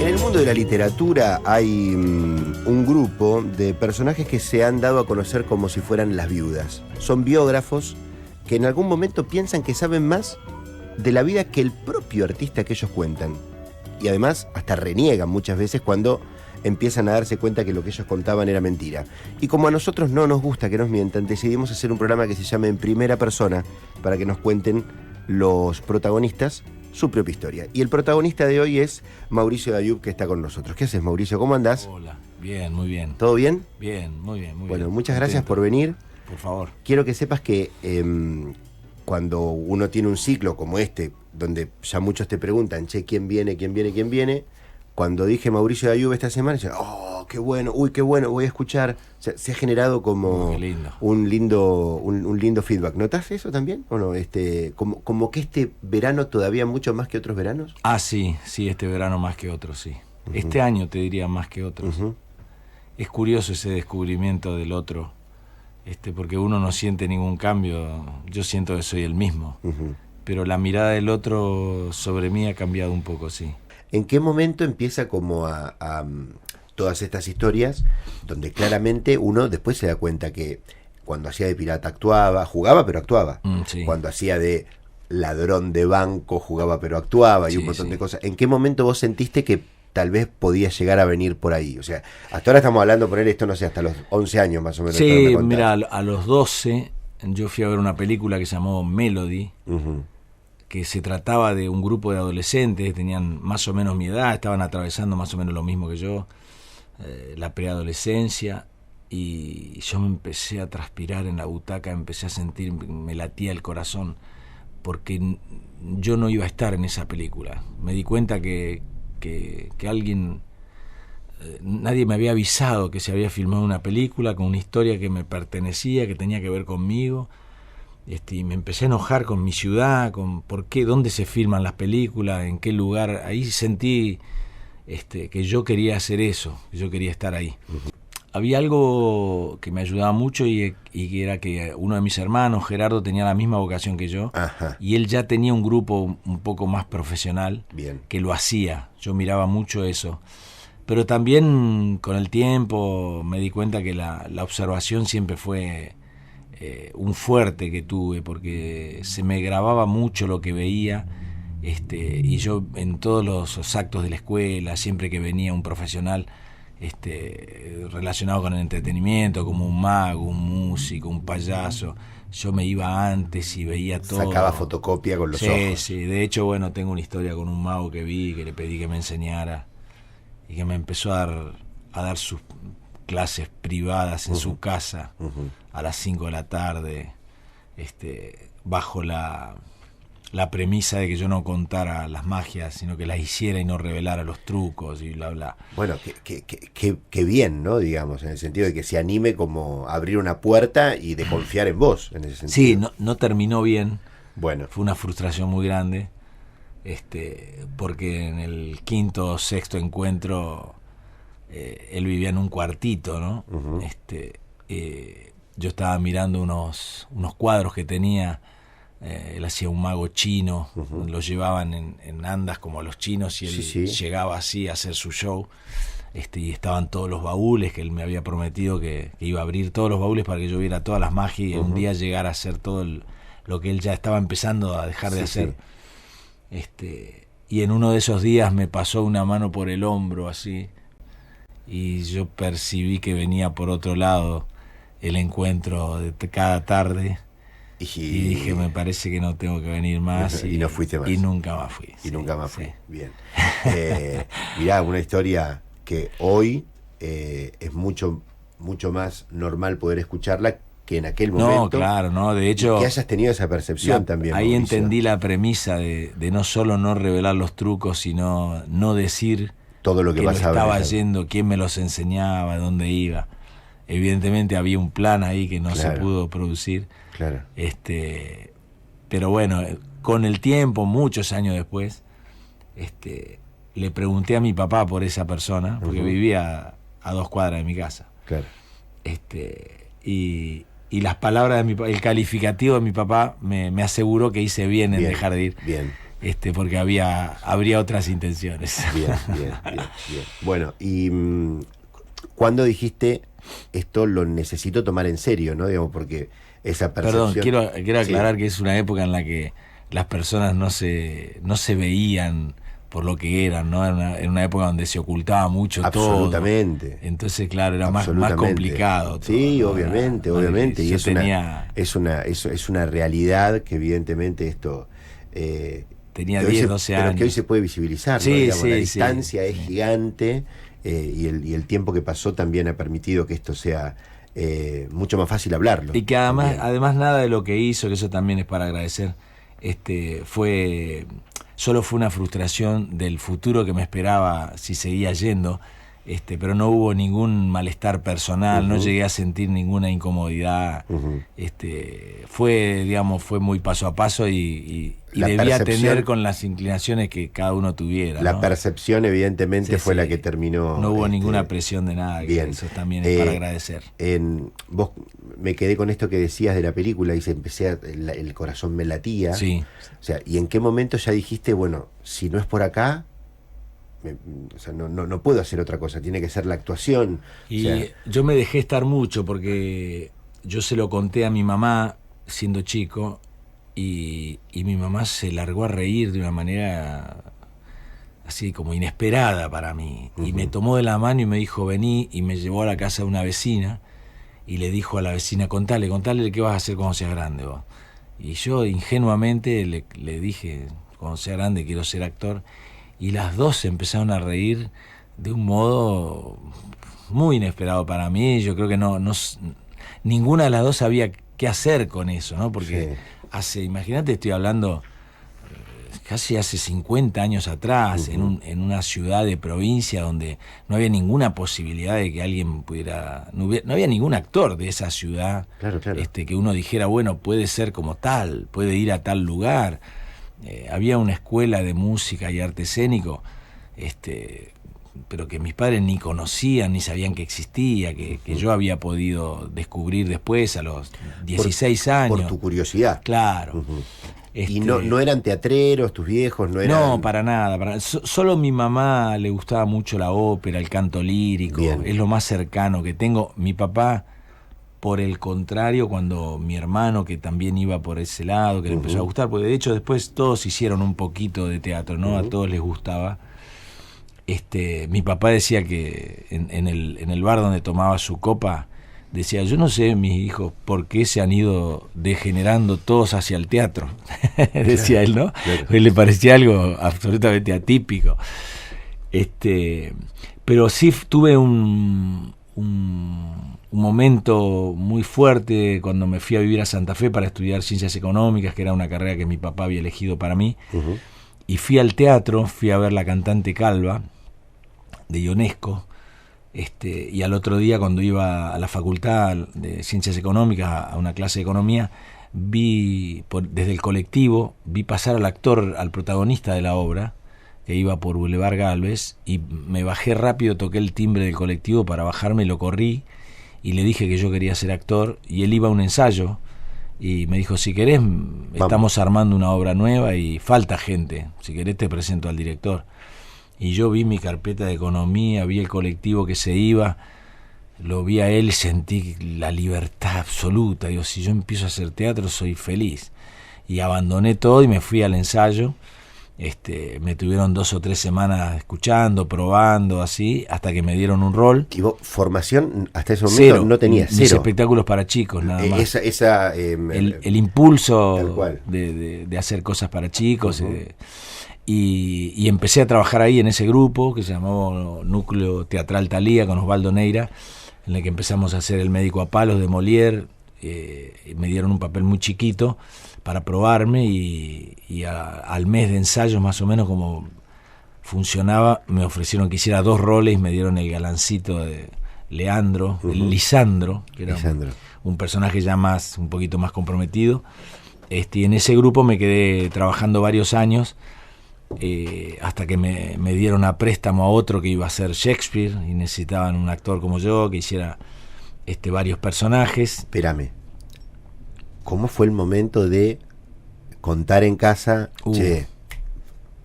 el mundo de la literatura hay un grupo de personajes que se han dado a conocer como si fueran las viudas. Son biógrafos que en algún momento piensan que saben más de la vida que el propio artista que ellos cuentan. Y además hasta reniegan muchas veces cuando empiezan a darse cuenta que lo que ellos contaban era mentira. Y como a nosotros no nos gusta que nos mientan, decidimos hacer un programa que se llame En Primera Persona para que nos cuenten los protagonistas su propia historia. Y el protagonista de hoy es Mauricio Dayub, que está con nosotros. ¿Qué haces, Mauricio? ¿Cómo andás? Hola, bien, muy bien. ¿Todo bien? Bien, muy bien, muy bien. Bueno, muchas gracias por venir. Por favor. Quiero que sepas que cuando uno tiene un ciclo como este, donde ya muchos te preguntan, che, ¿quién viene, quién viene, quién viene? Cuando dije Mauricio Dayub esta semana, dicen, oh, qué bueno, uy, qué bueno, voy a escuchar. O sea, se ha generado como un lindo feedback. ¿Notás eso también? ¿O no? Como que este verano todavía mucho más que otros veranos. Ah, sí, este verano más que otros, sí. Uh-huh. Este año te diría más que otros. Uh-huh. Es curioso ese descubrimiento del otro, porque uno no siente ningún cambio. Yo siento que soy el mismo. Uh-huh. Pero la mirada del otro sobre mí ha cambiado un poco, sí. ¿En qué momento empieza como a todas estas historias donde claramente uno después se da cuenta que cuando hacía de pirata actuaba, jugaba pero actuaba, sí. Cuando hacía de ladrón de banco jugaba pero actuaba y un montón de cosas? ¿En qué momento vos sentiste que tal vez podía llegar a venir por ahí? O sea, hasta ahora estamos hablando, poner esto, no sé, hasta los 11 años más o menos. Sí, mira, a los 12 yo fui a ver una película que se llamó Melody, uh-huh, que se trataba de un grupo de adolescentes, tenían más o menos mi edad, estaban atravesando más o menos lo mismo que yo, la preadolescencia, y yo me empecé a transpirar en la butaca, empecé a sentir, me latía el corazón, porque yo no iba a estar en esa película. Me di cuenta que alguien, nadie me había avisado que se había filmado una película con una historia que me pertenecía, que tenía que ver conmigo. Y me empecé a enojar con mi ciudad, con por qué, dónde se filman las películas, en qué lugar. Ahí sentí que yo quería hacer eso, que yo quería estar ahí. Uh-huh. Había algo que me ayudaba mucho y que era que uno de mis hermanos, Gerardo, tenía la misma vocación que yo. Ajá. Y él ya tenía un grupo un poco más profesional. Bien. Que lo hacía. Yo miraba mucho eso. Pero también con el tiempo me di cuenta que la observación siempre fue un fuerte que tuve, porque se me grababa mucho lo que veía, y yo en todos los actos de la escuela, siempre que venía un profesional relacionado con el entretenimiento, como un mago, un músico, un payaso, yo me iba antes y veía todo. Sacaba fotocopia con los ojos. Sí, de hecho, bueno, tengo una historia con un mago que vi, que le pedí que me enseñara y que me empezó a dar sus clases privadas en, uh-huh, su casa, uh-huh, a las 5 de la tarde, bajo la premisa de que yo no contara las magias, sino que las hiciera y no revelara los trucos y bla, bla. Bueno, que bien, ¿no? Digamos, en el sentido de que se anime como a abrir una puerta y de confiar en vos, en ese sentido. Sí, no terminó bien. Bueno. Fue una frustración muy grande, porque en el quinto o sexto encuentro él vivía en un cuartito, ¿no? Uh-huh. Yo estaba mirando unos cuadros que tenía. Él hacía un mago chino, uh-huh, lo llevaban en andas como a los chinos y él llegaba así a hacer su show, y estaban todos los baúles que él me había prometido que iba a abrir todos los baúles para que yo viera todas las magias y, uh-huh, un día llegar a hacer todo lo que él ya estaba empezando a dejar de hacer. Y en uno de esos días me pasó una mano por el hombro así, y yo percibí que venía por otro lado el encuentro de cada tarde. Y dije, me parece que no tengo que venir más. Y no fuiste más. Y nunca más fui. Y nunca más fui. Bien. Mirá, una historia que hoy es mucho más normal poder escucharla que en aquel momento. No, claro, no. De hecho, que hayas tenido esa percepción también. Ahí Mauricio. Entendí la premisa de no solo no revelar los trucos, sino no decir todo lo que estaba yendo, quién me los enseñaba, dónde iba. Evidentemente había un plan ahí que no se pudo producir. Claro. Pero bueno, con el tiempo, muchos años después, le pregunté a mi papá por esa persona, porque, uh-huh, vivía a 2 cuadras de mi casa. Claro. Y las palabras de mi papá, el calificativo de mi papá me aseguró que hice bien en dejar de ir. Bien. porque habría otras intenciones. Bien. Bueno, y ¿cuándo dijiste esto lo necesito tomar en serio, no? Digamos, porque esa percepción... Perdón, quiero aclarar que es una época en la que las personas no se veían por lo que eran, ¿no? En una época donde se ocultaba mucho absolutamente. todo. Entonces, claro, era más complicado todo, sí, ¿no? obviamente. Y es una realidad que evidentemente esto... tenía 10, 12 años. Pero que hoy se puede visibilizar, sí, ¿no? Digamos, sí, la distancia es sí. gigante, y el tiempo que pasó también ha permitido que esto sea mucho más fácil hablarlo. Y que además nada de lo que hizo, que eso también es para agradecer, solo fue una frustración del futuro que me esperaba si seguía yendo, pero no hubo ningún malestar personal, no llegué a sentir ninguna incomodidad. Fue muy paso a paso y debía tener con las inclinaciones que cada uno tuviera, la ¿no? percepción evidentemente fue la que terminó. No hubo ninguna presión de nada, bien. Eso también es para agradecer. Vos me quedé con esto que decías de la película y el corazón me latía. Sí. O sea, ¿y en qué momento ya dijiste, bueno, si no es por acá, no puedo hacer otra cosa, tiene que ser la actuación? Y yo me dejé estar mucho porque yo se lo conté a mi mamá siendo chico y mi mamá se largó a reír de una manera así como inesperada para mí. Y me tomó de la mano y me dijo, vení, y me llevó a la casa de una vecina y le dijo a la vecina, contale qué vas a hacer cuando seas grande vos. Y yo ingenuamente le dije, cuando sea grande quiero ser actor, y las dos se empezaron a reír de un modo muy inesperado para mí. Yo creo que ninguna de las dos sabía qué hacer con eso, ¿no? Porque imagínate, estoy hablando casi hace 50 años atrás, en una ciudad de provincia donde no había ninguna posibilidad de que alguien pudiera... No había ningún actor de esa ciudad, claro. Que uno dijera, bueno, puede ser como tal, puede ir a tal lugar. Había una escuela de música y arte escénico, pero que mis padres ni conocían, ni sabían que existía, que yo había podido descubrir después a los 16 años. Por tu curiosidad. Claro. ¿Y no eran teatreros tus viejos? No, para nada. Solo mi mamá le gustaba mucho la ópera, el canto lírico. Bien. Es lo más cercano que tengo. Mi papá, por el contrario, cuando mi hermano, que también iba por ese lado, que le empezó a gustar, porque de hecho después todos hicieron un poquito de teatro, ¿no? A todos les gustaba. Mi papá decía que en el bar donde tomaba su copa, decía, yo no sé, mis hijos, por qué se han ido degenerando todos hacia el teatro. Decía él, ¿no? Claro. Pues le parecía algo absolutamente atípico. Pero sí tuve un momento muy fuerte cuando me fui a vivir a Santa Fe para estudiar Ciencias Económicas, que era una carrera que mi papá había elegido para mí. Y fui al teatro, fui a ver La cantante calva, de Ionesco. Y al otro día, cuando iba a la facultad de Ciencias Económicas a una clase de economía, desde el colectivo vi pasar al actor, al protagonista de la obra, que iba por Boulevard Galvez, y me bajé rápido, toqué el timbre del colectivo para bajarme, lo corrí y le dije que yo quería ser actor, y él iba a un ensayo y me dijo, si querés, estamos armando una obra nueva y falta gente, si querés te presento al director. Y yo vi mi carpeta de economía, vi el colectivo que se iba, lo vi a él y sentí la libertad absoluta. Digo, si yo empiezo a hacer teatro soy feliz. Y abandoné todo y me fui al ensayo. Me tuvieron 2 o 3 semanas escuchando, probando, así, hasta que me dieron un rol. ¿Y vos, formación hasta ese momento no tenías? Mis espectáculos para chicos, nada más. El impulso de hacer cosas para chicos. Y empecé a trabajar ahí en ese grupo que se llamó Núcleo Teatral Thalía, con Osvaldo Neira, en el que empezamos a hacer El médico a palos de Molière. Me dieron un papel muy chiquito para probarme y al mes de ensayos, más o menos como funcionaba, me ofrecieron que hiciera 2 roles y me dieron el galancito de Leandro, Lisandro, que era un personaje ya un poquito más comprometido. Y en ese grupo me quedé trabajando varios años, hasta que me dieron a préstamo a otro que iba a ser Shakespeare y necesitaban un actor como yo que hiciera varios personajes. Espérame, ¿cómo fue el momento de contar en casa, che,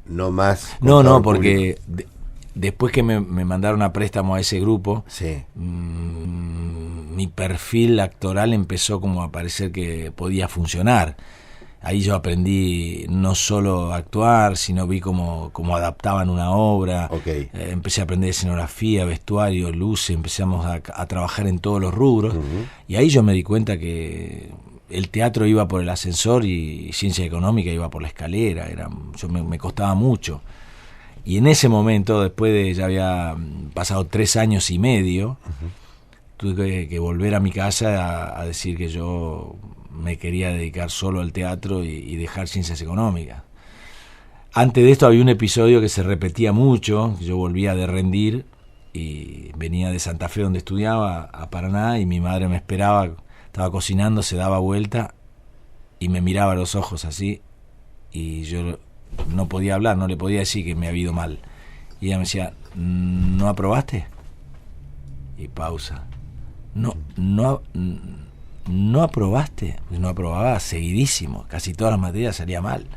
no más. No, porque después que me mandaron a préstamo a ese grupo, sí. Mi perfil actoral empezó como a parecer que podía funcionar. Ahí yo aprendí no solo a actuar, sino vi cómo adaptaban una obra. Okay. Empecé a aprender escenografía, vestuario, luces, empezamos a trabajar en todos los rubros. Y ahí yo me di cuenta que el teatro iba por el ascensor y ciencia económica iba por la escalera. Me costaba mucho. Y en ese momento, después de ya había pasado 3 años y medio, tuve que volver a mi casa a decir que yo me quería dedicar solo al teatro y dejar ciencias económicas. Antes de esto había un episodio que se repetía mucho, yo volvía de rendir y venía de Santa Fe donde estudiaba a Paraná y mi madre me esperaba, estaba cocinando, se daba vuelta y me miraba a los ojos así y yo no podía hablar, no le podía decir que me había ido mal. Y ella me decía, ¿no aprobaste? Y pausa. ¿No aprobaste? Pues no aprobaba seguidísimo, casi todas las materias salía mal.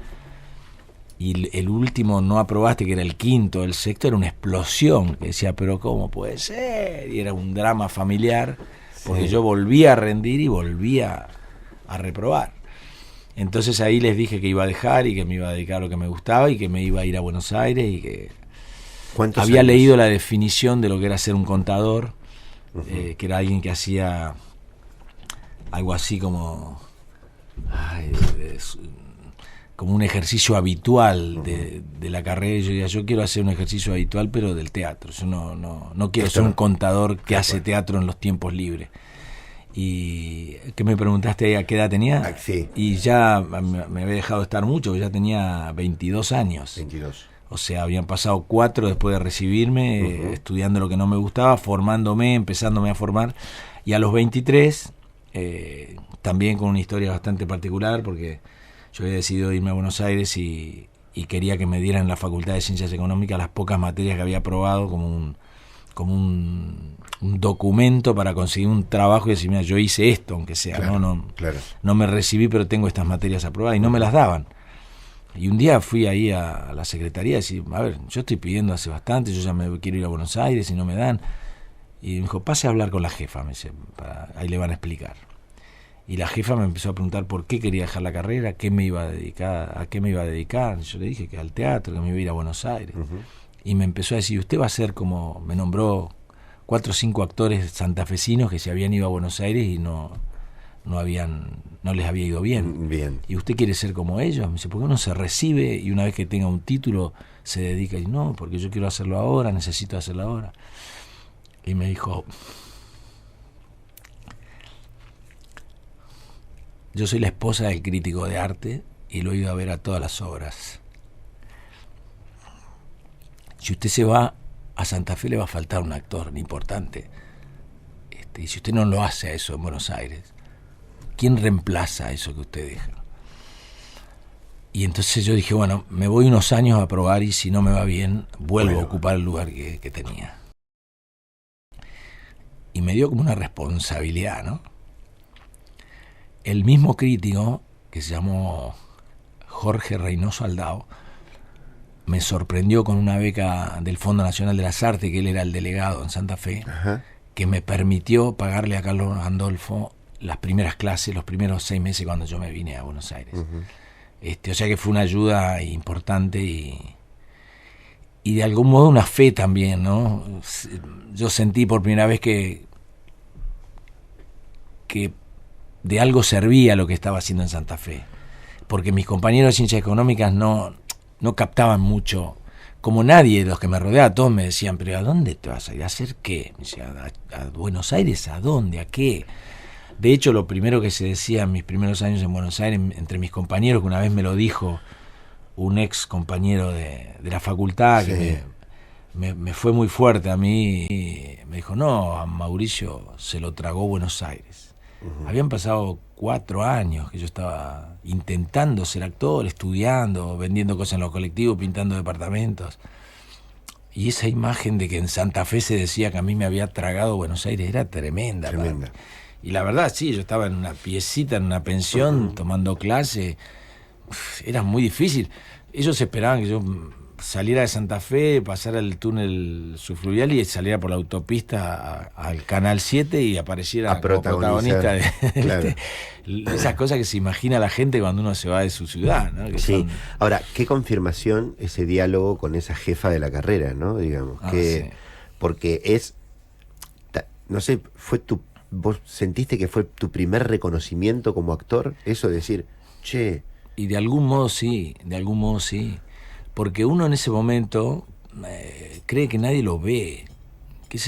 Y el último no aprobaste, que era el quinto, el sexto, era una explosión. Que decía, pero ¿cómo puede ser? Y era un drama familiar, porque sí. Yo volvía a rendir y volvía a reprobar. Entonces ahí les dije que iba a dejar y que me iba a dedicar a lo que me gustaba y que me iba a ir a Buenos Aires y que había leído la definición de lo que era ser un contador, que era alguien que hacía algo así como como un ejercicio habitual de la carrera. Y yo decía, yo quiero hacer un ejercicio habitual pero del teatro, yo no quiero ser un contador que hace teatro en los tiempos libres. Y que me preguntaste a qué edad tenía, sí. Y ya me había dejado estar mucho, ya tenía 22 años. 22. O sea, habían pasado 4 después de recibirme, estudiando lo que no me gustaba, formándome, empezándome a formar. Y a los 23, también con una historia bastante particular, porque yo había decidido irme a Buenos Aires y quería que me dieran en la Facultad de Ciencias Económicas las pocas materias que había aprobado como un documento para conseguir un trabajo y decir, mira, yo hice esto, aunque sea, claro. No me recibí, pero tengo estas materias aprobadas, y no me las daban. Y un día fui ahí a la secretaría y decir, a ver, yo estoy pidiendo hace bastante, yo ya me quiero ir a Buenos Aires y no me dan. Y me dijo, pase a hablar con la jefa, me dice, ahí le van a explicar. Y la jefa me empezó a preguntar por qué quería dejar la carrera, a qué me iba a dedicar. Yo le dije que al teatro, que me iba a ir a Buenos Aires. Y me empezó a decir, usted va a ser como, me nombró 4 o 5 actores santafesinos que se habían ido a Buenos Aires y no les había ido bien. ¿Y usted quiere ser como ellos? Me dice, ¿por qué uno se recibe y una vez que tenga un título se dedica? Y no, porque yo quiero hacerlo ahora, necesito hacerlo ahora. Y me dijo, yo soy la esposa del crítico de arte y lo he ido a ver a todas las obras. Si usted se va a Santa Fe le va a faltar un actor importante. Y si usted no lo hace a eso en Buenos Aires, ¿quién reemplaza eso que usted deja? Y entonces yo dije, bueno, me voy unos años a probar y si no me va bien, vuelvo a ocupar el lugar que tenía. Y me dio como una responsabilidad, ¿no? El mismo crítico, que se llamó Jorge Reynoso Aldao, me sorprendió con una beca del Fondo Nacional de las Artes, que él era el delegado en Santa Fe, que me permitió pagarle a Carlos Andolfo las primeras clases, los primeros 6 meses cuando yo me vine a Buenos Aires. O sea que fue una ayuda importante y de algún modo una fe también, ¿no? Yo sentí por primera vez que de algo servía lo que estaba haciendo en Santa Fe, porque mis compañeros de Ciencias Económicas no captaban mucho, como nadie de los que me rodeaba, todos me decían, pero ¿a dónde te vas a ir? ¿A hacer qué? Me decía, ¿a Buenos Aires? ¿A dónde? ¿A qué? De hecho, lo primero que se decía en mis primeros años en Buenos Aires, entre mis compañeros, que una vez me lo dijo un ex compañero de la facultad, sí, que me fue muy fuerte a mí, y me dijo, no, a Mauricio se lo tragó Buenos Aires. Habían pasado 4 años que yo estaba intentando ser actor, estudiando, vendiendo cosas en los colectivos, pintando departamentos. Y esa imagen de que en Santa Fe se decía que a mí me había tragado Buenos Aires era tremenda. Y la verdad, sí, yo estaba en una piecita, en una pensión, tomando clase. Era muy difícil. ellos esperaban que yo saliera de Santa Fe, pasara el túnel subfluvial y saliera por la autopista al Canal 7 y apareciera como protagonista de claro. esas cosas que se imagina la gente cuando uno se va de su ciudad, ¿no? Que sí. Ahora, qué confirmación ese diálogo con esa jefa de la carrera, ¿no? Digamos, que sí. Porque no sé, ¿vos sentiste que fue tu primer reconocimiento como actor? Eso de decir, che... Y de algún modo sí, porque uno en ese momento cree que nadie lo ve, que es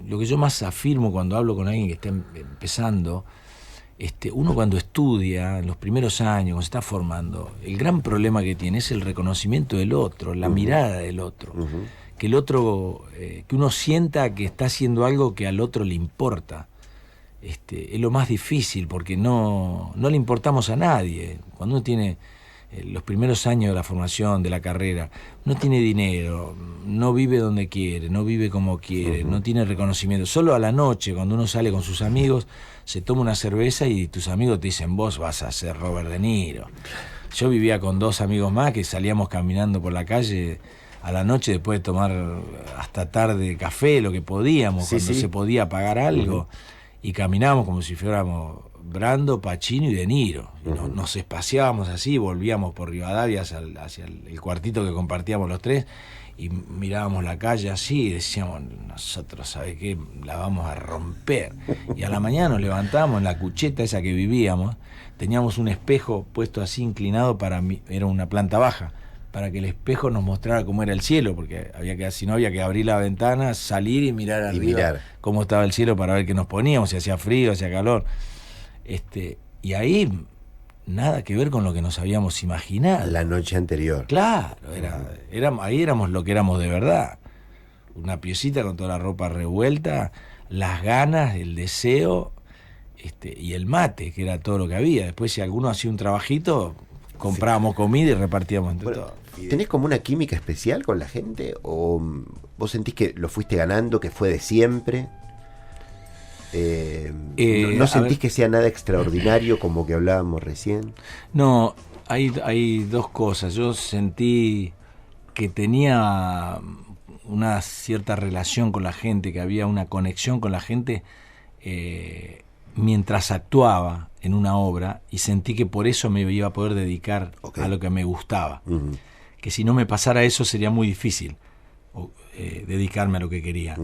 lo que yo más afirmo cuando hablo con alguien que está empezando. Uno cuando estudia, en los primeros años, cuando se está formando, el gran problema que tiene es el reconocimiento del otro, la mirada del otro. Que el otro, que uno sienta que está haciendo algo que al otro le importa. Es lo más difícil, porque no le importamos a nadie. Cuando uno tiene los primeros años de la formación, de la carrera, no tiene dinero, no vive donde quiere, no vive como quiere, no tiene reconocimiento. Solo a la noche, cuando uno sale con sus amigos, se toma una cerveza y tus amigos te dicen, vos vas a ser Robert De Niro. Yo vivía con 2 amigos más que salíamos caminando por la calle a la noche después de tomar hasta tarde café, lo que podíamos, cuando se podía pagar algo, y caminábamos como si fuéramos Brando, Pacino y De Niro. Y nos espaciábamos así, volvíamos por Rivadavia hacia el cuartito que compartíamos los 3, y mirábamos la calle así y decíamos, nosotros, ¿sabes qué? La vamos a romper. Y a la mañana nos levantábamos en la cucheta esa que vivíamos, teníamos un espejo puesto así inclinado era una planta baja, para que el espejo nos mostrara cómo era el cielo, porque si no había que abrir la ventana, salir y mirar arriba cómo estaba el cielo para ver qué nos poníamos, si hacía frío, hacía calor. Y ahí nada que ver con lo que nos habíamos imaginado. La noche anterior. Claro, ahí éramos lo que éramos de verdad. Una piecita con toda la ropa revuelta, las ganas, el deseo, y el mate, que era todo lo que había. Después, si alguno hacía un trabajito, comprábamos comida y repartíamos entre todos. ¿Tenés como una química especial con la gente? ¿O vos sentís que lo fuiste ganando, que fue de siempre? ¿No sentís que sea nada extraordinario como que hablábamos recién? No, hay 2 cosas. Yo sentí que tenía una cierta relación con la gente, que había una conexión con la gente mientras actuaba en una obra, y sentí que por eso me iba a poder dedicar a lo que me gustaba. Que si no me pasara eso sería muy difícil dedicarme a lo que quería.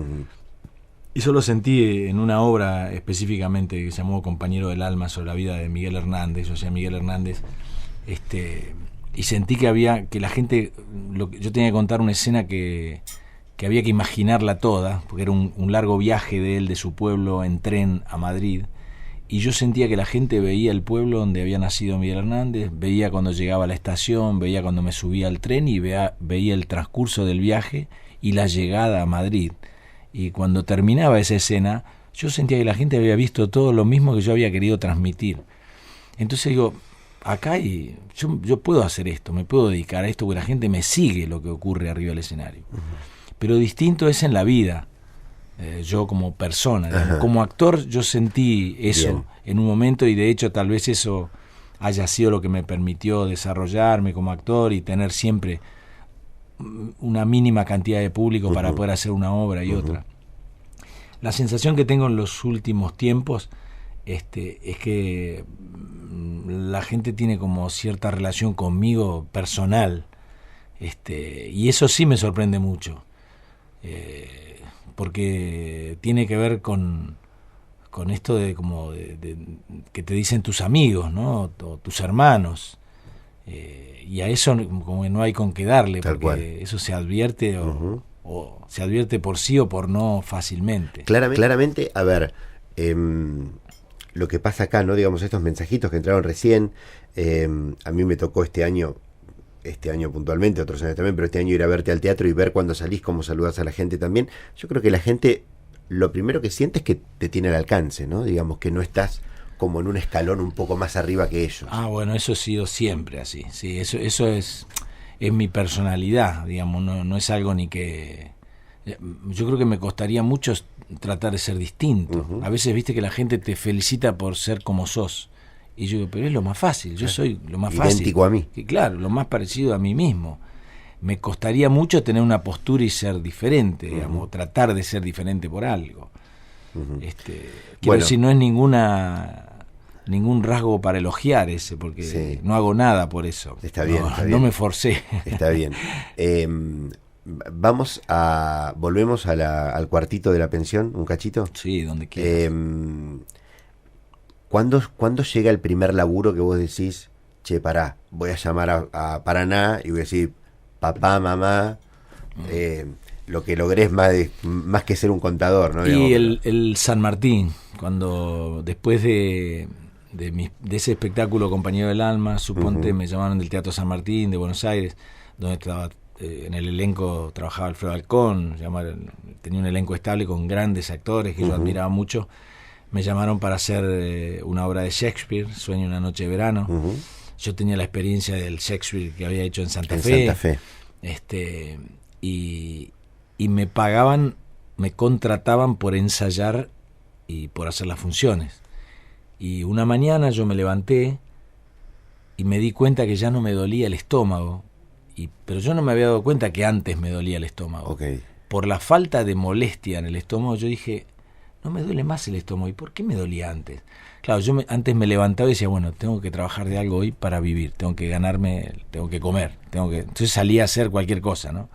Y eso lo sentí en una obra específicamente que se llamó Compañero del Alma, sobre la vida de Miguel Hernández. Yo hacía Miguel Hernández, y sentí que la gente, yo tenía que contar una escena que había que imaginarla toda, porque era un largo viaje de él, de su pueblo, en tren a Madrid, y yo sentía que la gente veía el pueblo donde había nacido Miguel Hernández, veía cuando llegaba a la estación, veía cuando me subía al tren, y veía el transcurso del viaje y la llegada a Madrid. Y cuando terminaba esa escena, yo sentía que la gente había visto todo lo mismo que yo había querido transmitir. Entonces digo, acá yo puedo hacer esto, me puedo dedicar a esto, porque la gente me sigue lo que ocurre arriba del escenario. Pero distinto es en la vida, yo como persona, digamos, como actor yo sentí eso en un momento, y de hecho tal vez eso haya sido lo que me permitió desarrollarme como actor y tener siempre una mínima cantidad de público para poder hacer una obra y otra. La sensación que tengo en los últimos tiempos es que la gente tiene como cierta relación conmigo personal, y eso sí me sorprende mucho, porque tiene que ver con esto de que te dicen tus amigos, ¿no? O tus hermanos. Y a eso como que no hay con qué darle, porque eso se advierte o se advierte por sí o por no fácilmente. Claramente, a ver, lo que pasa acá, ¿no? Digamos, estos mensajitos que entraron recién, a mí me tocó este año puntualmente, otros años también, pero este año ir a verte al teatro y ver cuando salís cómo saludas a la gente también. Yo creo que la gente lo primero que siente es que te tiene al alcance, ¿no? Digamos que no estás como en un escalón un poco más arriba que ellos. Bueno, eso ha sido siempre así. Sí, eso es mi personalidad, digamos, no es algo ni que... Yo creo que me costaría mucho tratar de ser distinto. A veces viste que la gente te felicita por ser como sos, Y yo digo, pero es lo más fácil, yo soy lo más idéntico fácil. a mí. Que, claro, lo más parecido a mí mismo. Me costaría mucho tener una postura y ser diferente, digamos, tratar de ser diferente por algo. Quiero Bueno, decir, no es ningún rasgo para elogiar ese, porque sí, no hago nada por eso. está bien, está No bien. me forcé. Está bien. Volvemos al cuartito de la pensión, un cachito. Sí, donde quieras. ¿Cuándo llega el primer laburo que vos decís, che, pará, voy a llamar a Paraná y voy a decir, papá, mamá, lo que logré es más que ser un contador, ¿no? Digamos, Y el San Martín, cuando después de ese espectáculo Compañero del Alma, suponte, me llamaron del Teatro San Martín de Buenos Aires, donde estaba en el elenco trabajaba Alfredo Alcón, tenía un elenco estable con grandes actores que yo admiraba mucho. Me llamaron para hacer una obra de Shakespeare, Sueño una noche de verano. Yo tenía la experiencia del Shakespeare que había hecho en Santa Fe. Y me pagaban, me contrataban por ensayar y por hacer las funciones. Y una mañana yo me levanté y me di cuenta que ya no me dolía el estómago. Pero yo no me había dado cuenta que antes me dolía el estómago. Okay. Por la falta de molestia en el estómago, yo dije, no me duele más el estómago. ¿Y por qué me dolía antes? Claro, antes me levantaba y decía, bueno, tengo que trabajar de algo hoy para vivir, tengo que ganarme, tengo que comer, entonces salía a hacer cualquier cosa, ¿no?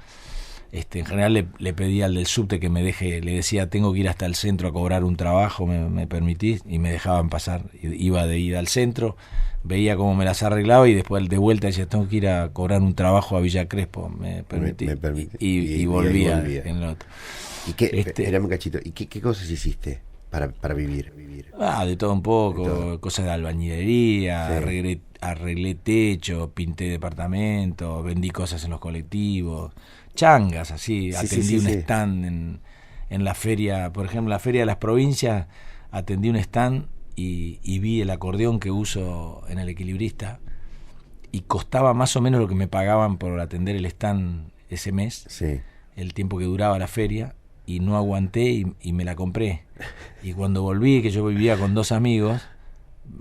En general le pedía al del subte que me deje, le decía, tengo que ir hasta el centro a cobrar un trabajo, me permitís, y me dejaban pasar. Iba de ida al centro, veía cómo me las arreglaba y después de vuelta decía, tengo que ir a cobrar un trabajo a Villa Crespo, me permitís. Y volvía en el otro. ¿Y qué, era un cachito, ¿y qué cosas hiciste para vivir? De todo un poco, cosas de albañilería, arreglé techo, pinté departamento, vendí cosas en los colectivos, changas así, atendí un stand en la feria, por ejemplo, la feria de las provincias, atendí un stand y vi el acordeón que uso en el Equilibrista y costaba más o menos lo que me pagaban por atender el stand ese mes, el tiempo que duraba la feria, y no aguanté y me la compré. Y cuando volví, que yo vivía con 2 amigos,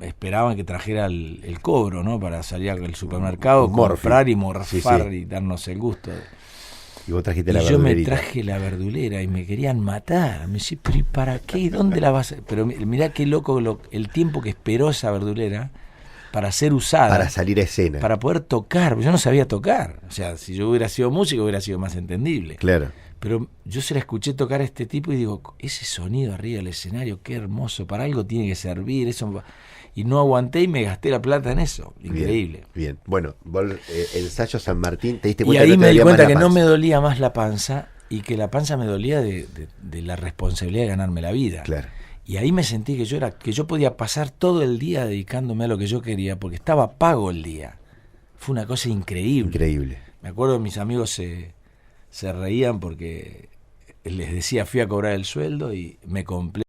esperaban que trajera el cobro, ¿no? Para salir al supermercado, comprar y morfar y darnos el gusto. Y vos trajiste la verdulerita. Yo me traje la verdulera y me querían matar. Me decía, pero ¿y para qué? ¿Y dónde la vas a...? Pero mirá qué loco el tiempo que esperó esa verdulera para ser usada. Para salir a escena. Para poder tocar. Yo no sabía tocar. O sea, si yo hubiera sido músico hubiera sido más entendible. Claro. Pero yo se la escuché tocar a este tipo y digo, ese sonido arriba del escenario, qué hermoso, para algo tiene que servir, eso. Y no aguanté y me gasté la plata en eso, increíble. Bien. Bueno, el ensayo San Martín, ¿te diste cuenta? Y ahí me di cuenta que no me dolía más la panza y que la panza me dolía de la responsabilidad de ganarme la vida. Claro. Y ahí me sentí que yo podía pasar todo el día dedicándome a lo que yo quería, porque estaba pago el día. Fue una cosa increíble. Increíble. Me acuerdo, mis amigos se reían porque les decía, fui a cobrar el sueldo y me compré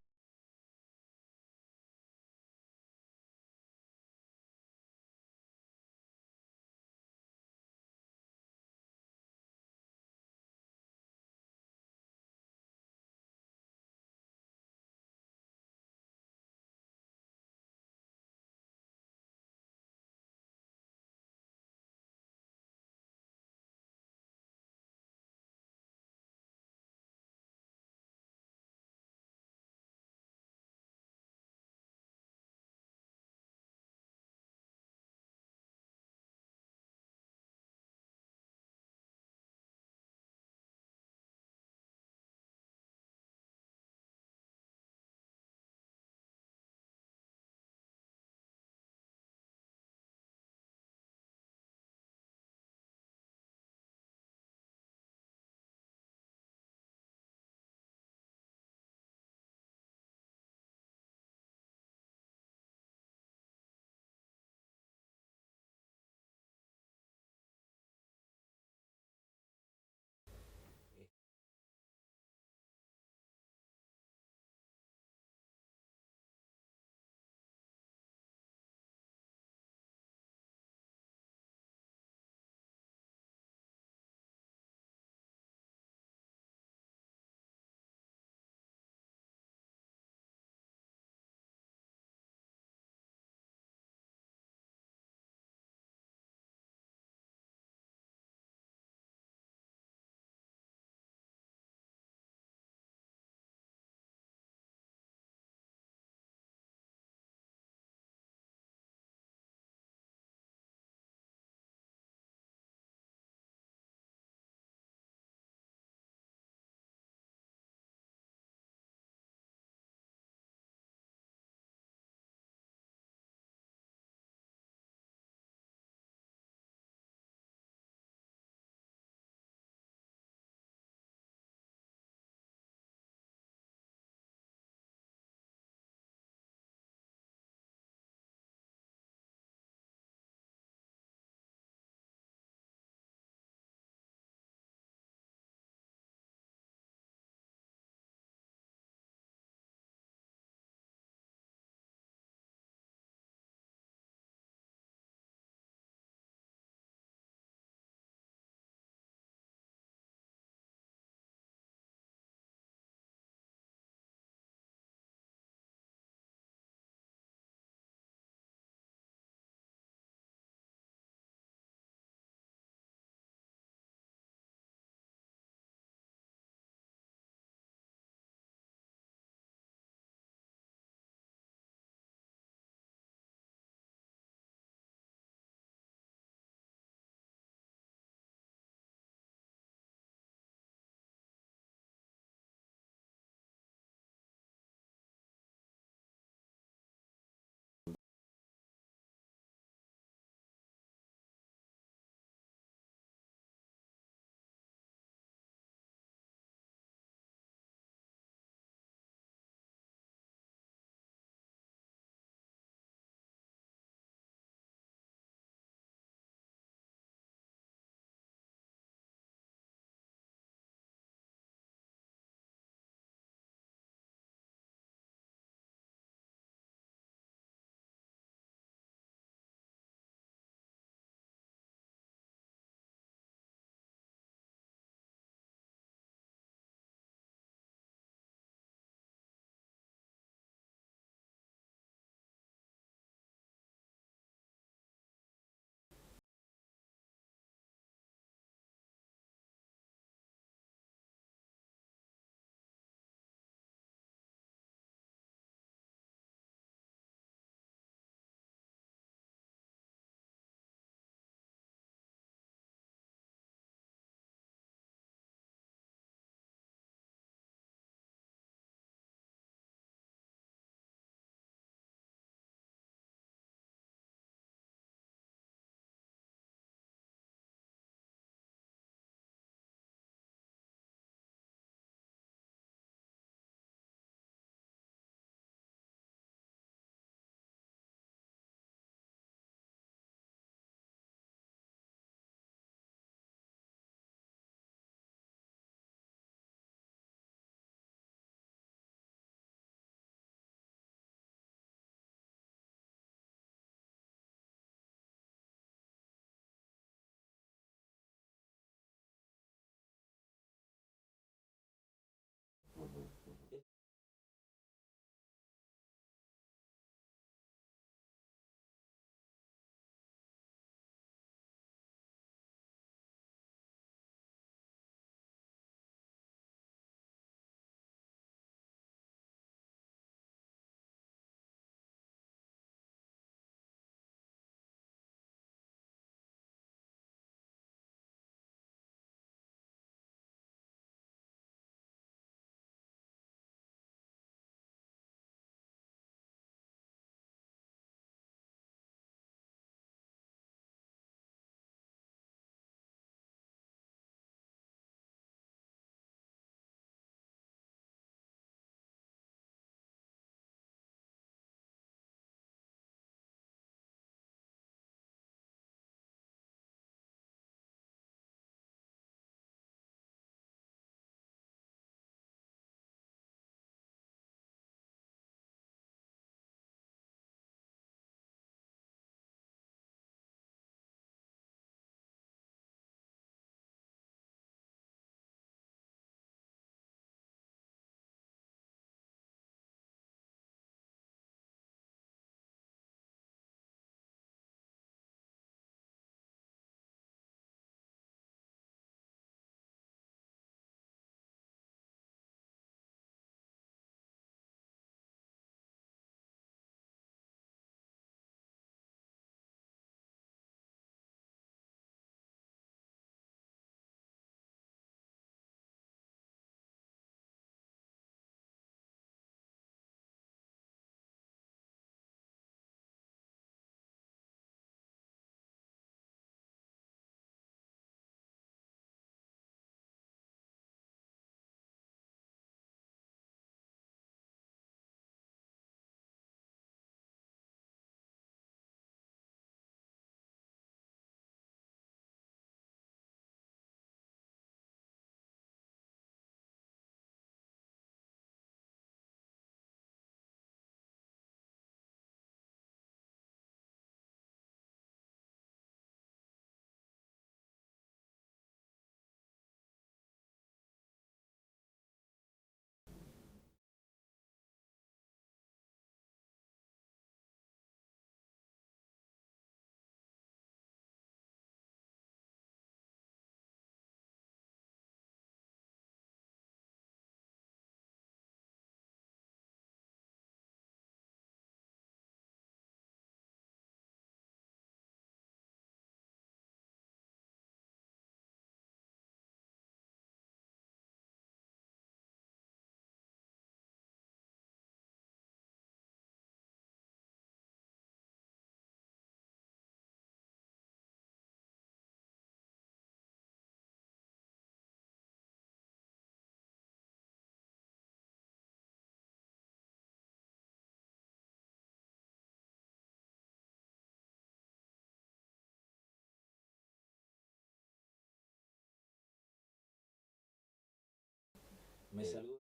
Me saludo.